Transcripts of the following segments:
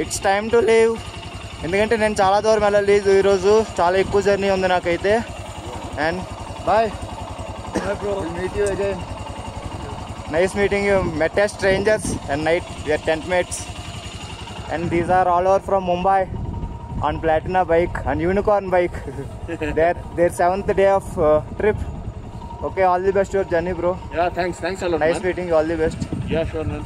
It's time to leave. ఎందుకంటే నేను చాలా దూరం వెళ్ళలేదు ఈరోజు, చాలా ఎక్కువ జర్నీ ఉంది నాకైతే. And bye, meet you again. Nice meeting you. Met as strangers and night we are tent mates, and these are all over from Mumbai on Platina bike and Unicorn bike. their 7th day of trip. Okay, all the best your journey bro. Yeah, thanks a lot. Nice meeting you, all the best. Yeah, sure man.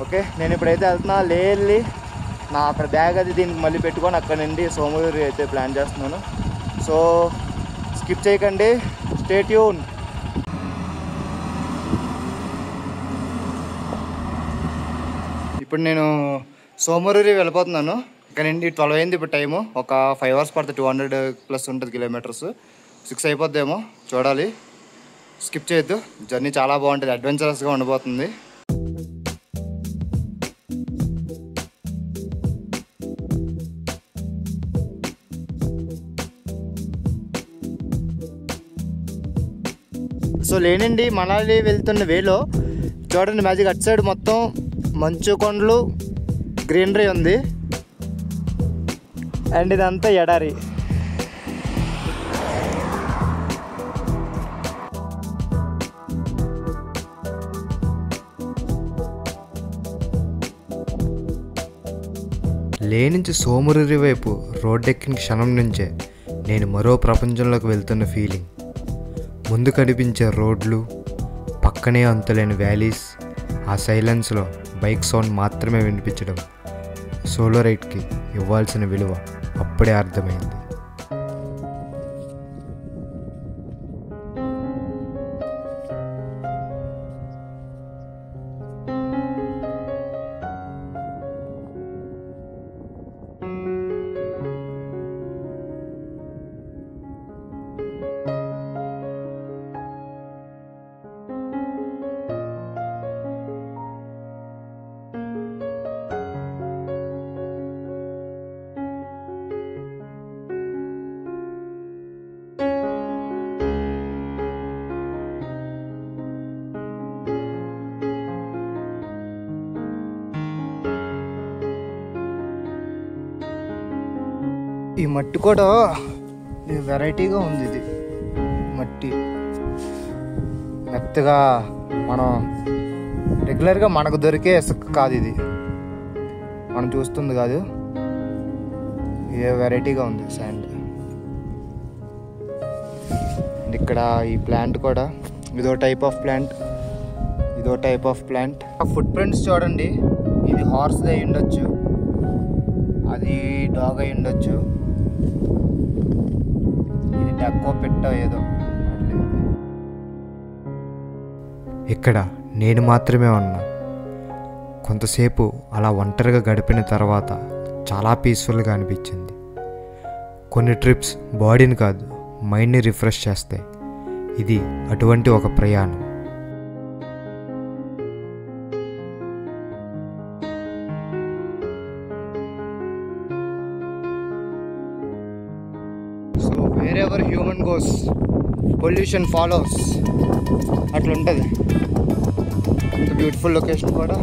Okay, నేను ఇప్పుడైతే వెళ్తున్నా వెళ్ళి నా అక్కడ bag అది దీనికి మళ్ళీ పెట్టుకొని అక్కడ నుండి సోమగిరి అయితే ప్లాన్ చేస్తున్నాను. సో స్కిప్ చేయకండి, స్టే ట్యూన్. ఇప్పుడు నేను సోమగిరి వెళ్ళిపోతున్నాను. ఇక్కడ నుండి 12 అయింది ఇప్పుడు టైము. ఒక 5 hours పడుతుంది, 200+ ఉంటుంది కిలోమీటర్స్. 6 అయిపోద్దేమో, చూడాలి. స్కిప్ చేయొద్దు, జర్నీ చాలా బాగుంటుంది, అడ్వెంచరస్గా ఉండిపోతుంది. సో లేనండి, మనాలి వెళ్తున్న వేలో చూడండి మ్యాజిక్. అటు సైడ్ మొత్తం మంచు కొండలు, గ్రీనరీ ఉంది, అండ్ ఇదంతా ఎడారి. లే నుంచి సోమగిరి వైపు రోడ్ ఎక్కిన క్షణం నుంచే నేను మరో ప్రపంచంలోకి వెళ్తున్న ఫీలింగ్. ముందు కనిపించే రోడ్లు, పక్కనే అంతులేని వ్యాలీస్, ఆ సైలెన్స్లో బైక్ సౌండ్ మాత్రమే వినిపించడం సోలో రైడ్కి ఇవ్వాల్సిన విలువ అప్పుడే అర్థమైంది. ఈ మట్టి కూడా వెరైటీగా ఉంది. ఇది మట్టి మెత్తగా, మనం రెగ్యులర్గా మనకు దొరికే ఇసుక కాదు ఇది, మనం చూస్తుంది కాదు. ఏ వెరైటీగా ఉంది శాండ్. ఇక్కడ ఈ ప్లాంట్ కూడా ఇదో type of plant. Foot prints చూడండి, ఇది హార్స్ అయి ఉండొచ్చు, అది డాగ్ అయి ఉండొచ్చు, ఇది డక్కో పెట్టో ఏదో. ఇక్కడ నేను మాత్రమే ఉన్నా. కొంతసేపు అలా ఒంటరిగా గడిపిన తర్వాత చాలా పీస్ఫుల్గా అనిపించింది. కొన్ని ట్రిప్స్ బాడీని కాదు మైండ్ని రిఫ్రెష్ చేస్తాయి. ఇది అటువంటి ఒక ప్రయాణం. So wherever human goes pollution follows, అట్లుంటుంది. బ్యూటిఫుల్ లొకేషన్ కూడా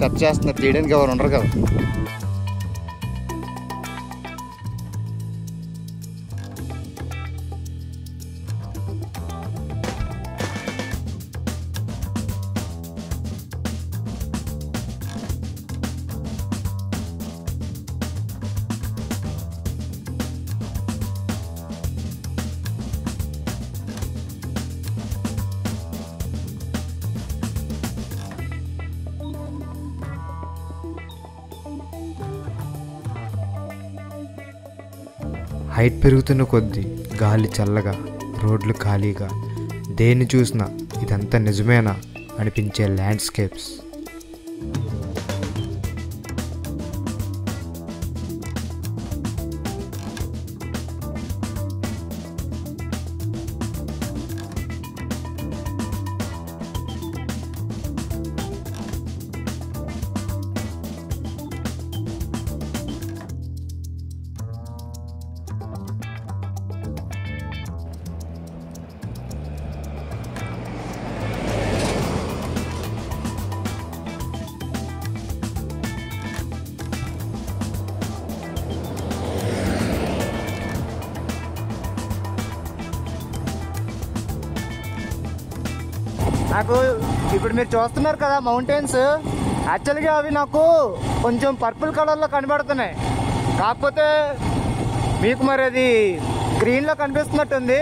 చర్చ చేస్తున్నారు, తీయడానికి ఎవరు ఉండరు కదా. హైట్ పెరుగుతున్న కొద్దీ గాలి చల్లగా, రోడ్లు ఖాళీగా, దేన్ని చూసినా ఇదంతా నిజమేనా అనిపించే ల్యాండ్స్కేప్స్. నాకు ఇప్పుడు మీరు చూస్తున్నారు కదా మౌంటైన్స్, యాక్చువల్గా అవి నాకు కొంచెం పర్పుల్ కలర్లో కనబడుతున్నాయి, కాకపోతే మీకు మరి అది గ్రీన్లో కనిపిస్తున్నట్టుంది.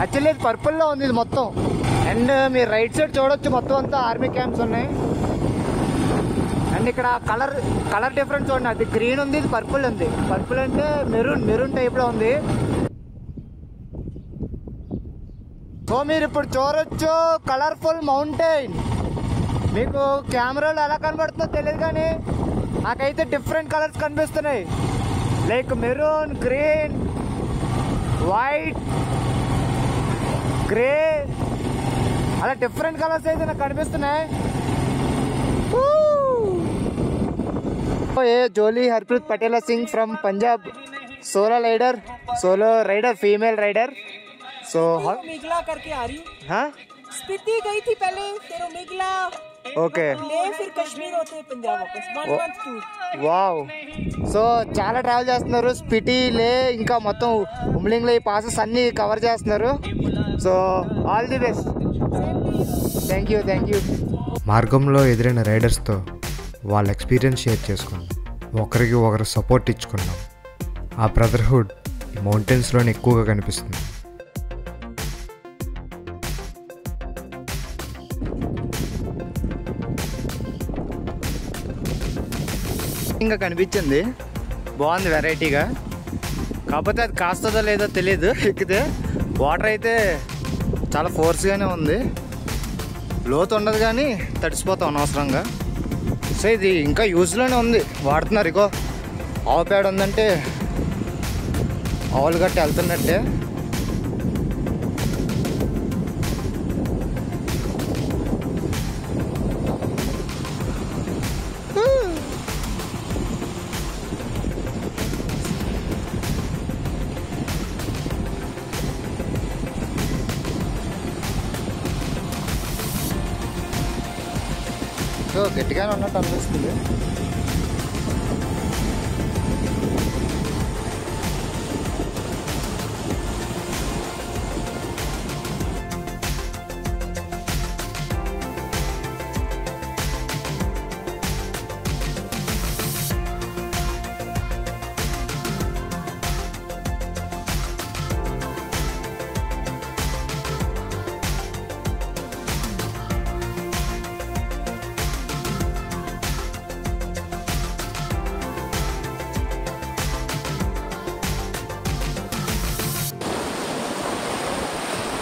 యాక్చువల్లీ ఇది పర్పుల్లో ఉంది ఇది మొత్తం. అండ్ మీరు రైట్ సైడ్ చూడొచ్చు, మొత్తం అంతా ఆర్మీ క్యాంప్స్ ఉన్నాయి. అండ్ ఇక్కడ కలర్ డిఫరెన్స్ చూడండి, అది గ్రీన్ ఉంది, ఇది పర్పుల్ ఉంది. పర్పుల్ అంటే మెరూన్ టైప్లో ఉంది. సో మీరు ఇప్పుడు చూడొచ్చు కలర్ఫుల్ మౌంటైన్. మీకు కెమెరాలో ఎలా కనబడుతుందో తెలియదు, కానీ నాకైతే డిఫరెంట్ కలర్స్ కనిపిస్తున్నాయి. Like maroon, green, white, grey, అలా డిఫరెంట్ కలర్స్ అయితే నాకు కనిపిస్తున్నాయి. ये Jolly Harpreet Patela Singh from Punjab, solo rider, female rider. So मेघला करके आ रही हूँ. हाँ, स्पीति गई थी पहले, फिर मेघला, ఓకే, ले फिर कश्मीर होते पंजाब वापस. 1 month टूर. వావ్. సో చాలా ట్రావెల్ చేస్తున్నారు, స్పిటి, లే, ఇంకా మొత్తం ఉమ్లింగ్లో ఈ పాసెస్ అన్నీ కవర్ చేస్తున్నారు. So all the best. Thank you. మార్గంలో ఎదురైన రైడర్స్తో వాళ్ళ ఎక్స్పీరియన్స్ షేర్ చేసుకున్నాం, ఒకరికి ఒకరు సపోర్ట్ ఇచ్చుకున్నాం. ఆ బ్రదర్హుడ్ మౌంటైన్స్లోనే ఎక్కువగా కనిపిస్తుంది. ఇంకా కనిపించింది, బాగుంది వెరైటీగా. కాకపోతే అది కాస్తుందో లేదో తెలియదు. ఎక్కితే వాటర్ అయితే చాలా ఫోర్స్గానే ఉంది, లోతు ఉండదు కానీ తడిసిపోతాం అనవసరంగా. సో ఇది ఇంకా యూజ్లోనే ఉంది, వాడుతున్నారు. ఇగో ఆవు పేడ ఉందంటే ఆవులు గట్టి వెళ్తున్నట్టే. సో గట్టిగానే ఉన్నట్టు అనిపిస్తుంది.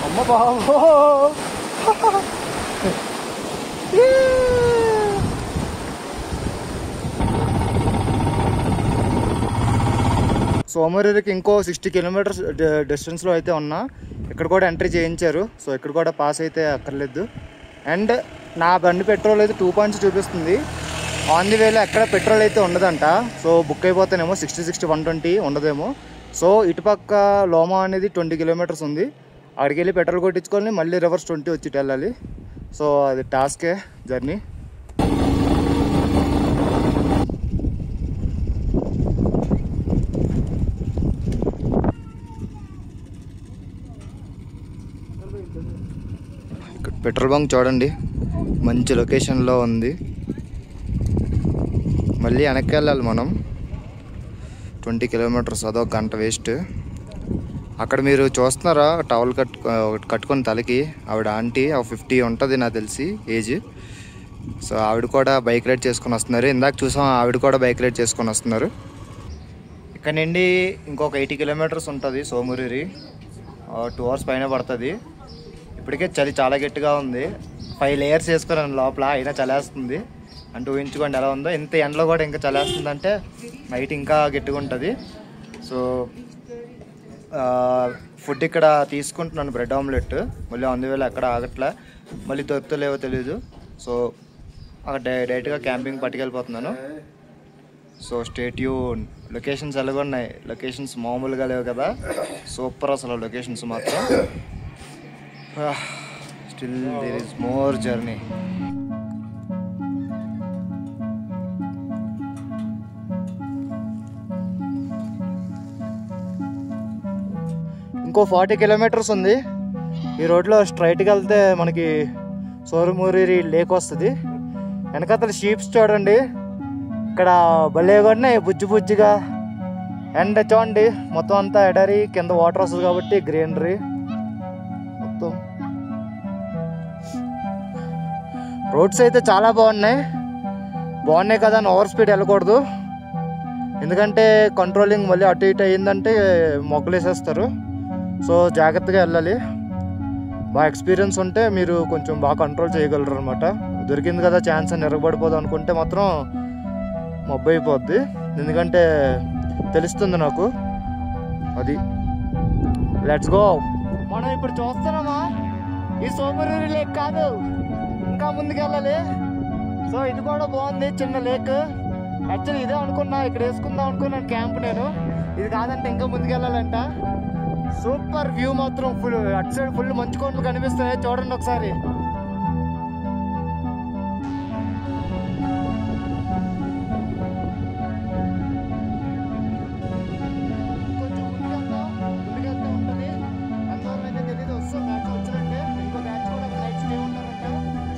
అమ్మ బాబో, సోమవారికి ఇంకో 60 కిలోమీటర్స్ డిస్టెన్స్లో అయితే ఉన్నా. ఇక్కడ కూడా ఎంట్రీ చేయించారు, సో ఇక్కడ కూడా పాస్ అయితే అక్కర్లేదు. అండ్ నా బండి పెట్రోల్ అయితే 2 పాయింట్స్ చూపిస్తుంది. ఆన్ ది వేలో ఎక్కడ పెట్రోల్ అయితే ఉండదంట, సో బుక్ అయిపోతేనేమో 60, 120 ఉండదేమో. సో ఇటుపక్క లోమా అనేది 20 కిలోమీటర్స్ ఉంది, అక్కడికి వెళ్ళి పెట్రోల్ కొట్టించుకొని మళ్ళీ రివర్స్ 20 వచ్చి వెళ్ళాలి. సో అది టాస్కే జర్నీ. పెట్రోల్ బంక్ చూడండి, మంచి లొకేషన్లో ఉంది. మళ్ళీ వెనక్కి వెళ్ళాలి మనం 20 కిలోమీటర్స్, అదొక గంట వేస్ట్. అక్కడ మీరు చూస్తున్నారా టవల్ కట్టుకొని తలకి, ఆవిడ ఆంటీ 50 ఉంటుంది నాకు తెలిసి ఏజ్. సో ఆవిడ కూడా బైక్ రైడ్ చేసుకొని వస్తున్నారు. ఇందాక చూసాం ఆవిడ కూడా బైక్ రైడ్ చేసుకొని వస్తున్నారు. ఇక్కడ నుండి ఇంకొక 80 కిలోమీటర్స్ ఉంటుంది సోమూరి, 2 hours పైన పడుతుంది. ఇప్పటికే చలి చాలా గట్టిగా ఉంది, 5 layers వేసుకున్నాను లోపల, అయినా చలేస్తుంది. అంటే ఊహించుకోండి ఎలా ఉందో. ఇంత ఎండలో కూడా ఇంకా చలేస్తుంది అంటే నైట్ ఇంకా గట్టిగా ఉంటుంది. సో ఫుడ్ ఇక్కడ తీసుకుంటున్నాను, బ్రెడ్ ఆమ్లెట్. మళ్ళీ అందువేళ ఎక్కడ ఆగట్లే, మళ్ళీ దొరుకుతలేవో తెలీదు. సో అక్కడ డైరెక్ట్గా క్యాంపింగ్ పట్టుకెళ్ళిపోతున్నాను. So stay tune. లొకేషన్స్ ఎలాగ ఉన్నాయి, లొకేషన్స్ మామూలుగా లేవు కదా, సూపర్ అసలు లొకేషన్స్ మాత్రం. Still there is more journey. ఇంకో 40 కిలోమీటర్స్ ఉంది. ఈ రోడ్లో స్ట్రైట్కి వెళ్తే మనకి సోమరిరి లేక్ వస్తుంది. వెనకాతల షీప్స్ చూడండి, ఇక్కడ భలేగా ఉన్నాయి బుజ్జి బుజ్జిగా. అండ్ చూడండి మొత్తం అంతా ఎడరి, కింద వాటర్ వస్తుంది కాబట్టి గ్రీనరీ మొత్తం. రోడ్స్ అయితే చాలా బాగున్నాయి కదా అని ఓవర్ స్పీడ్ వెళ్ళకూడదు, ఎందుకంటే కంట్రోలింగ్ మళ్ళీ అటు ఇటు అయ్యిందంటే మొగ్గలేసేస్తారు. సో జాగ్రత్తగా వెళ్ళాలి. బాగా ఎక్స్పీరియన్స్ ఉంటే మీరు కొంచెం బాగా కంట్రోల్ చేయగలరు అనమాట. దొరికింది కదా ఛాన్స్ అని ఎరగబడిపోదు అనుకుంటే మాత్రం మబ్బు అయిపోద్ది, ఎందుకంటే తెలుస్తుంది నాకు అది. Let's go. మనం ఇప్పుడు చూస్తున్నామా ఈ సోమరిరి లేక్ కాదు, ఇంకా ముందుకు వెళ్ళాలి. సో ఇది కూడా బాగుంది, చిన్న లేక్. యాక్చువల్లీ ఇదే అనుకున్నా, ఇక్కడ వేసుకుందాం అనుకున్నాను క్యాంప్ నేను. ఇది కాదంటే ఇంకా ముందుకు వెళ్ళాలంట. సూపర్ వ్యూ మాత్రం, ఫుల్ అటు సైడ్ ఫుల్ మంచు కొండలు కనిపిస్తున్నాయి చూడండి ఒకసారి. కొంచెం ముందుకెళ్తే ఉంటుంది, అందువల్ల అయితే తెలియదు. వస్తాం మ్యాచ్ వచ్చినట్టే, ఇంకో మ్యాచ్ కూడా నైట్ స్టే ఉంటారంట.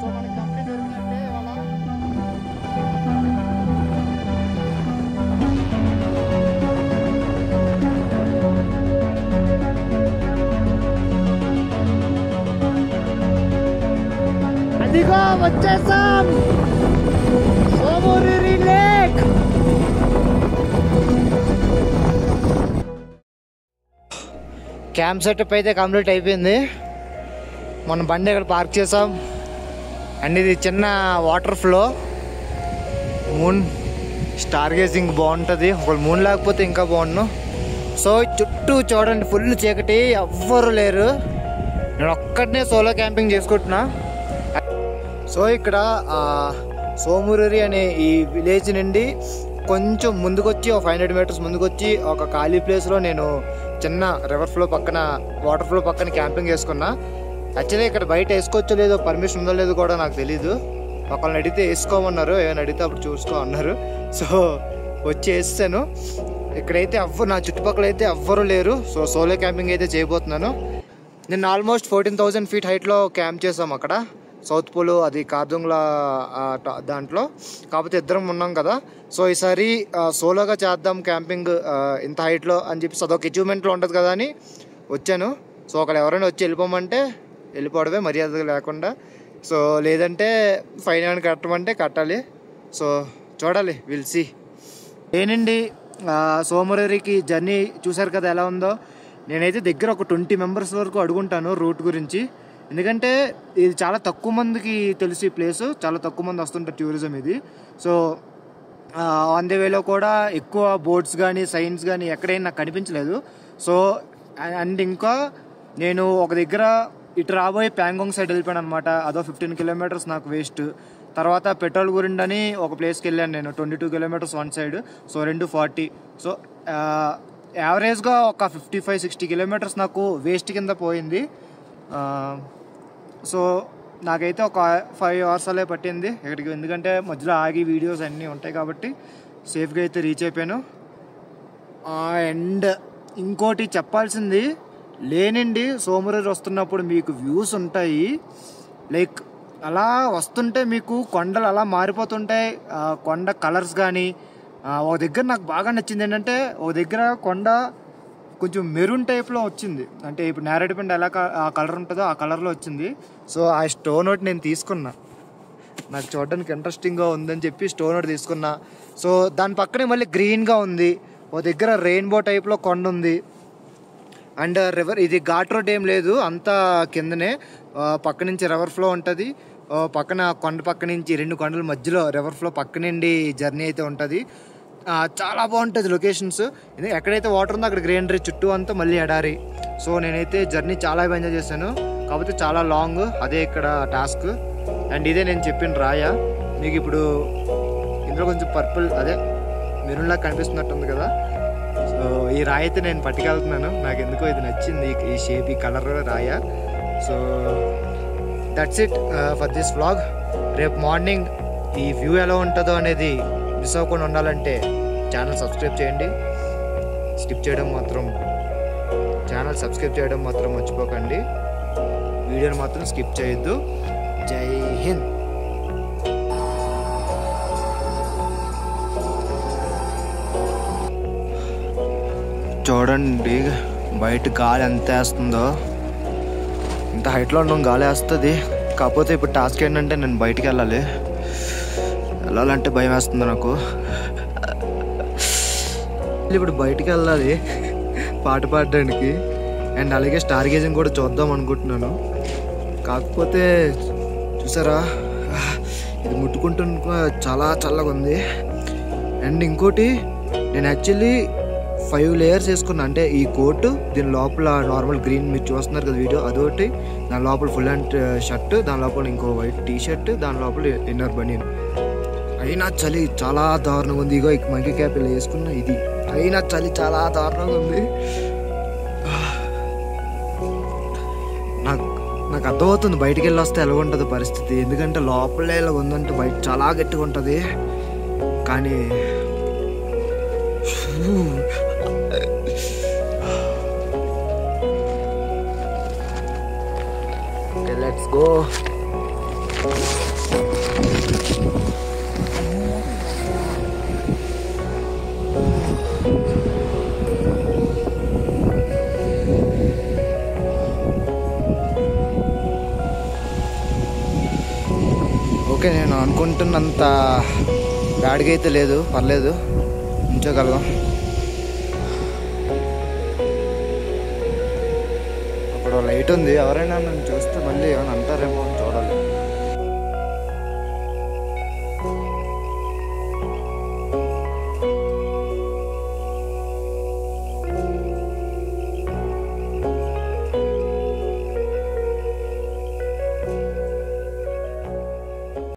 సో మనకి కంపెనీ దొరికినట్టే వాళ్ళ. అదిగో వచ్చేసాం సోమరిరి లేక్. క్యాంప్ సెటప్ అయితే కంప్లీట్ అయిపోయింది. మనం బండి ఇక్కడ పార్క్ చేసాం. అండ్ ఇది చిన్న water flow, moon star gazing బాగుంటుంది. ఒకవేళ మూన్ లేకపోతే ఇంకా బాగుండు. సో చుట్టూ చూడండి ఫుల్ చీకటి, ఎవ్వరు లేరు. నేను ఒక్కడనే సోలో క్యాంపింగ్ చేసుకుంటున్నా. సో ఇక్కడ సోమరిరి అనే ఈ విలేజ్ నుండి కొంచెం ముందుకొచ్చి ఒక 500 మీటర్స్ ముందుకొచ్చి ఒక ఖాళీ ప్లేస్లో నేను చిన్న రివర్ ఫ్లో పక్కన, వాటర్ ఫ్లో పక్కన క్యాంపింగ్ వేసుకున్నా. యాక్చువల్లీ ఇక్కడ బయట వేసుకోవచ్చో లేదో, పర్మిషన్ ఉందో లేదో కూడా నాకు తెలీదు. ఒకళ్ళని అడిగితే వేసుకోమన్నారు, ఏమైనా అడిగితే అప్పుడు చూసుకో అన్నారు. సో వచ్చి వేసాను. ఇక్కడైతే నా చుట్టుపక్కల అయితే ఎవ్వరూ లేరు. సో సోలో క్యాంపింగ్ అయితే చేయబోతున్నాను. నేను ఆల్మోస్ట్ 14,000 feet హైట్లో క్యాంప్ చేసాం అక్కడ సౌత్ పోల్, అది కార్దుంగ్లా దాంట్లో. కాకపోతే ఇద్దరం ఉన్నాం కదా, సో ఈసారి సోలోగా చేద్దాం క్యాంపింగ్ ఇంత హైట్లో అని చెప్పి అదొక అచీవ్మెంట్లో ఉంటుంది కదా అని వచ్చాను. సో అక్కడ ఎవరైనా వచ్చి వెళ్ళిపోమంటే వెళ్ళిపోవడమే, మర్యాద లేకుండా. సో లేదంటే ఫైన్ ఏమైనా కట్టమంటే కట్టాలి. సో చూడాలి, విల్ సీ. ఏనండి సోమరిరికి జర్నీ చూసారు కదా ఎలా ఉందో. నేనైతే దగ్గర ఒక 20 members వరకు అడుగుంటాను రూట్ గురించి, ఎందుకంటే ఇది చాలా తక్కువ మందికి తెలుసు ఈ ప్లేసు. చాలా తక్కువ మంది వస్తుంటారు టూరిజం ఇది. సో ఆన్ ది వేలో కూడా ఎక్కువ బోట్స్ కానీ సైన్స్ కానీ ఎక్కడైనా నాకు కనిపించలేదు. సో అండ్ ఇంకా నేను ఒక దగ్గర ఇటు రాబోయే ప్యాంగాంగ్ సైడ్ వెళ్ళిపోయాను అనమాట. అదో 15 kilometers నాకు వేస్ట్. తర్వాత పెట్రోల్ గురించి అని ఒక ప్లేస్కి వెళ్ళాను నేను, 22 kilometers one side. So 240. So యావరేజ్గా ఒక 55-60 kilometers నాకు వేస్ట్ కింద పోయింది. సో నాకైతే ఒక 5 hours అలా పట్టింది ఇక్కడికి, ఎందుకంటే మధ్యలో ఆగి వీడియోస్ అన్నీ ఉంటాయి కాబట్టి సేఫ్గా అయితే రీచ్ అయిపోయాను. అండ్ ఇంకోటి చెప్పాల్సింది, లేనండి సోమరిరి వస్తున్నప్పుడు మీకు వ్యూస్ ఉంటాయి. లైక్ అలా వస్తుంటే మీకు కొండలు అలా మారిపోతుంటాయి, కొండ కలర్స్ కానీ. ఒక దగ్గర నాకు బాగా నచ్చింది ఏంటంటే, ఒక దగ్గర కొండ కొంచెం మెరూన్ టైప్లో వచ్చింది, అంటే ఇప్పుడు నేరేడుపండు ఎలా ఆ కలర్ ఉంటుందో ఆ కలర్లో వచ్చింది. సో ఆ స్టోన్ ఒకటి నేను తీసుకున్నా, నాకు చూడడానికి ఇంట్రెస్టింగ్గా ఉందని చెప్పి స్టోన్ ఒకటి తీసుకున్నా. సో దాని పక్కనే మళ్ళీ గ్రీన్గా ఉంది, ఓ దగ్గర రెయిన్బో టైప్లో కొండ ఉంది. అండ్ రివర్ ఇది ఘాట్ రోడ్ ఏం లేదు, అంతా కిందనే పక్క నుంచి రివర్ ఫ్లో ఉంటుంది. పక్కన కొండ పక్క నుంచి 2 కొండల మధ్యలో రివర్ ఫ్లో పక్క నుండి జర్నీ అయితే ఉంటుంది. చాలా బాగుంటుంది లొకేషన్స్. ఎక్కడైతే వాటర్ ఉందో అక్కడ గ్రీనరీ, చుట్టూ అంతా మళ్ళీ ఎడారి. సో నేనైతే జర్నీ చాలా ఎంజాయ్ చేశాను, కాకపోతే చాలా లాంగ్, అదే ఇక్కడ టాస్క్. అండ్ ఇదే నేను చెప్పిన రాయ, మీకు ఇప్పుడు ఇందులో కొంచెం పర్పుల్ అదే మెరూన్లా కనిపిస్తున్నట్టుంది కదా. సో ఈ రాయి అయితే నేను పట్టుకెళ్తున్నాను, నాకు ఎందుకో ఇది నచ్చింది, ఈ షేప్, ఈ కలర్ రాయ. So that's it for this vlog. రేపు మార్నింగ్ ఈ వ్యూ ఎలా ఉంటుందో అనేది మిస్ అవ్వకుండా ఉండాలంటే ఛానల్ సబ్స్క్రైబ్ చేయండి. ఛానల్ సబ్స్క్రైబ్ చేయడం మాత్రం మర్చిపోకండి. వీడియోని మాత్రం స్కిప్ చేయొద్దు. జై హింద్. చూడండి బయట గాలి ఎంత వేస్తుందో. ఇంత హైట్లో ఉన్నాం, గాలి వేస్తుంది. కాకపోతే ఇప్పుడు టాస్క్ ఏంటంటే నేను బయటికి వెళ్ళాలంటే భయం వేస్తుంది నాకు. ఇప్పుడు బయటికి వెళ్ళాలి పాట పాడడానికి. అండ్ అలాగే స్టార్ గేజింగ్ కూడా చూద్దాం అనుకుంటున్నాను. కాకపోతే చూసారా, ఇది ముట్టుకుంటున్న చాలా చల్లగా ఉంది. అండ్ ఇంకోటి, నేను యాక్చువల్లీ 5 లేయర్స్ వేసుకున్నా. అంటే ఈ కోట్, దీని లోపల నార్మల్ గ్రీన్ మీరు చూస్తున్నారు కదా వీడియో, అదొకటి, దాని లోపల ఫుల్ హ్యాండ్ షర్ట్, దాని లోపల ఇంకో వైట్ టీ షర్ట్, దాని లోపల ఇన్నర్ బనీన్. అయినా చలి చాలా దారుణంగా ఉంది. ఇగో మంకీ క్యాప్ ఇలా వేసుకున్నా, ఇది అయినా చలి చాలా దారుణంగా ఉంది. నాకు అర్థమవుతుంది బయటికి వెళ్ళి వస్తే ఎలా ఉంటుంది పరిస్థితి. ఎందుకంటే లోపలే ఇలా ఉందంటే బయట చాలా గట్టిగా ఉంటుంది. కానీ ఓకే, లెట్స్ గో. ఓకే, నేను అనుకుంటున్నంత బ్యాడ్గా అయితే లేదు, పర్లేదు, ఉంచగలం. అక్కడ లైట్ ఉంది, ఎవరైనా నన్ను చూస్తే మళ్ళీ ఏమైనా అంటారేమో అని చూడాలి.